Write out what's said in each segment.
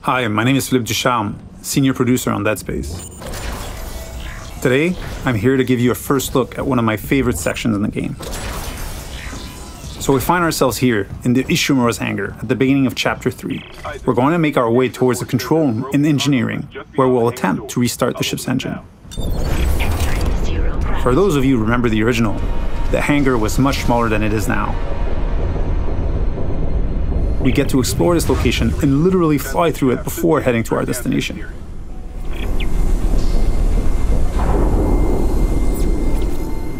Hi, my name is Philippe Ducharme, senior producer on Dead Space. Today, I'm here to give you a first look at one of my favorite sections in the game. So we find ourselves here in the Ishimura's hangar at the beginning of Chapter 3. We're going to make our way towards the control room in engineering, where we'll attempt to restart the ship's engine. For those of you who remember the original, the hangar was much smaller than it is now. We get to explore this location and literally fly through it before heading to our destination.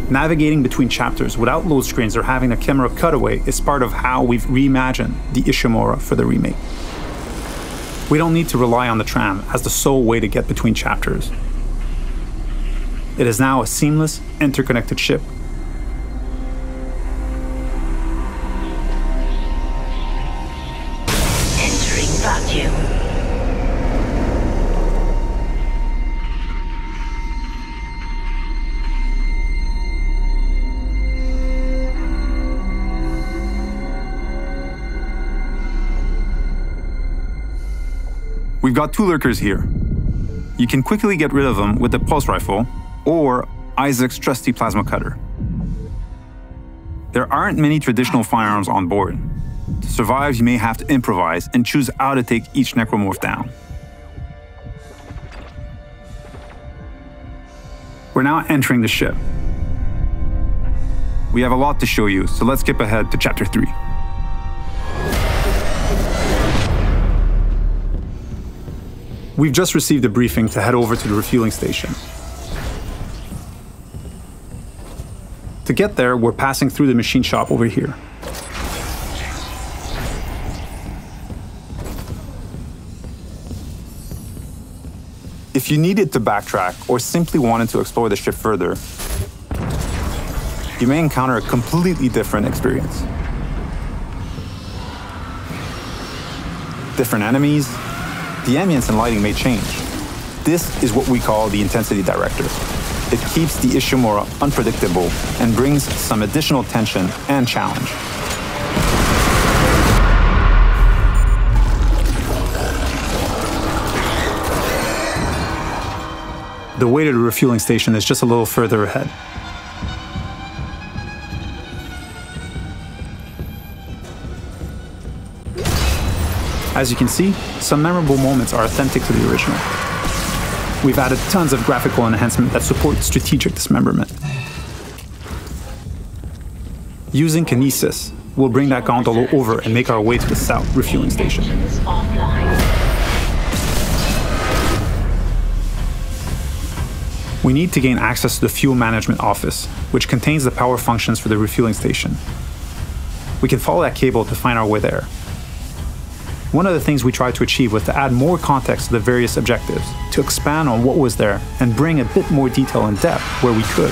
Navigating between chapters without load screens or having a camera cutaway is part of how we've reimagined the Ishimura for the remake. We don't need to rely on the tram as the sole way to get between chapters. It is now a seamless, interconnected ship. Entering vacuum. We've got two lurkers here. You can quickly get rid of them with the pulse rifle or Isaac's trusty plasma cutter. There aren't many traditional firearms on board. To survive, you may have to improvise and choose how to take each necromorph down. We're now entering the ship. We have a lot to show you, so let's skip ahead to Chapter 3. We've just received a briefing to head over to the refueling station. To get there, we're passing through the machine shop over here. If you needed to backtrack or simply wanted to explore the ship further, you may encounter a completely different experience. Different enemies, the ambience and lighting may change. This is what we call the intensity director. It keeps the Ishimura unpredictable and brings some additional tension and challenge. The way to the refueling station is just a little further ahead. As you can see, some memorable moments are authentic to the original. We've added tons of graphical enhancement that support strategic dismemberment. Using kinesis, we'll bring that gondola over and make our way to the south refueling station. We need to gain access to the fuel management office, which contains the power functions for the refueling station. We can follow that cable to find our way there. One of the things we tried to achieve was to add more context to the various objectives, to expand on what was there, and bring a bit more detail and depth where we could.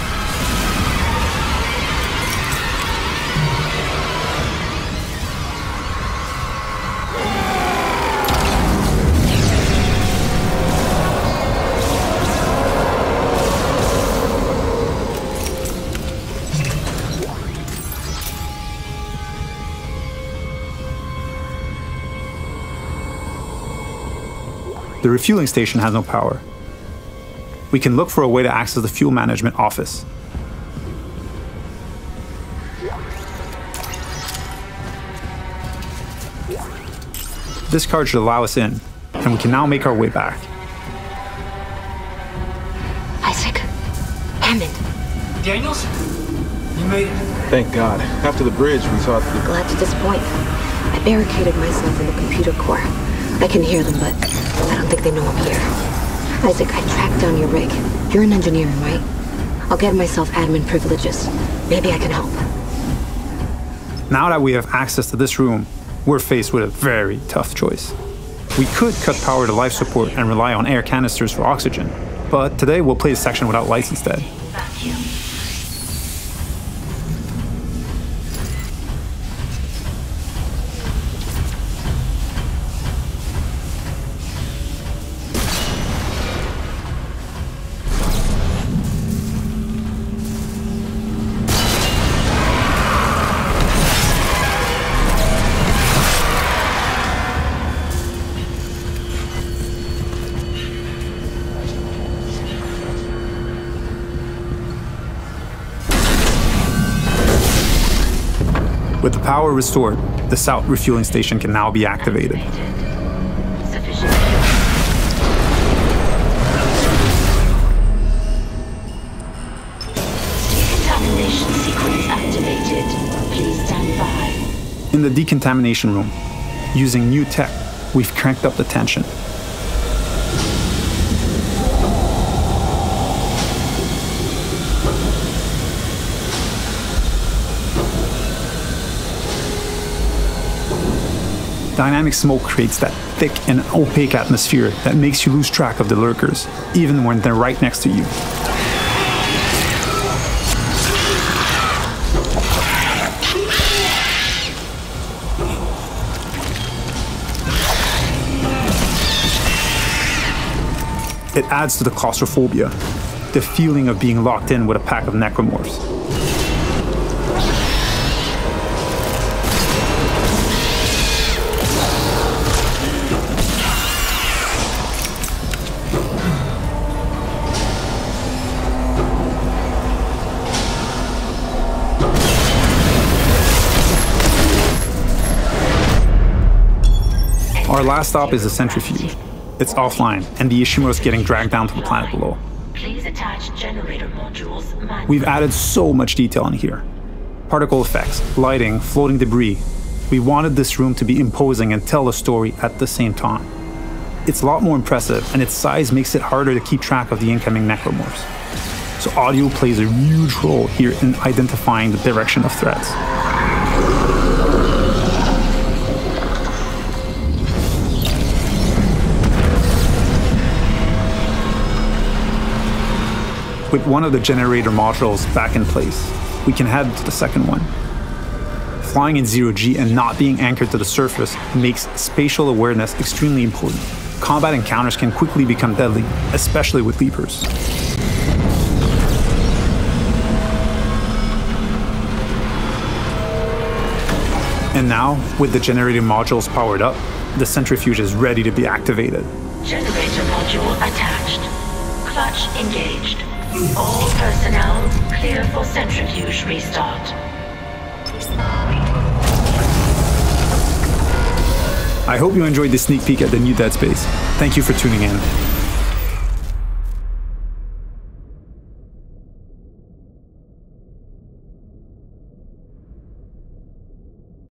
The refueling station has no power. We can look for a way to access the fuel management office. This card should allow us in, and we can now make our way back. Isaac. Hammond. Daniels? You made it. Thank God. After the bridge, we saw the... Glad to disappoint. I barricaded myself in the computer core. I can hear them, but I don't think they know I'm here. Isaac, I tracked down your rig. You're in engineering, right? I'll get myself admin privileges. Maybe I can help. Now that we have access to this room, we're faced with a very tough choice. We could cut power to life support and rely on air canisters for oxygen, but today we'll play a section without lights instead. Vacuum. With the power restored, the south refueling station can now be activated. Decontamination sequence activated. Please stand by. In the decontamination room, using new tech, we've cranked up the tension. Dynamic smoke creates that thick and opaque atmosphere that makes you lose track of the lurkers, even when they're right next to you. It adds to the claustrophobia, the feeling of being locked in with a pack of necromorphs. Our last stop is the centrifuge. It's offline, and the Ishimura is getting dragged down to the planet below. Please attach generator modules manually. We've added so much detail in here. Particle effects, lighting, floating debris. We wanted this room to be imposing and tell a story at the same time. It's a lot more impressive, and its size makes it harder to keep track of the incoming necromorphs. So audio plays a huge role here in identifying the direction of threats. With one of the generator modules back in place, we can head to the second one. Flying in zero-G and not being anchored to the surface makes spatial awareness extremely important. Combat encounters can quickly become deadly, especially with leapers. And now, with the generator modules powered up, the centrifuge is ready to be activated. Generator module attached. Clutch engaged. All personnel clear for centrifuge restart. I hope you enjoyed this sneak peek at the new Dead Space. Thank you for tuning in.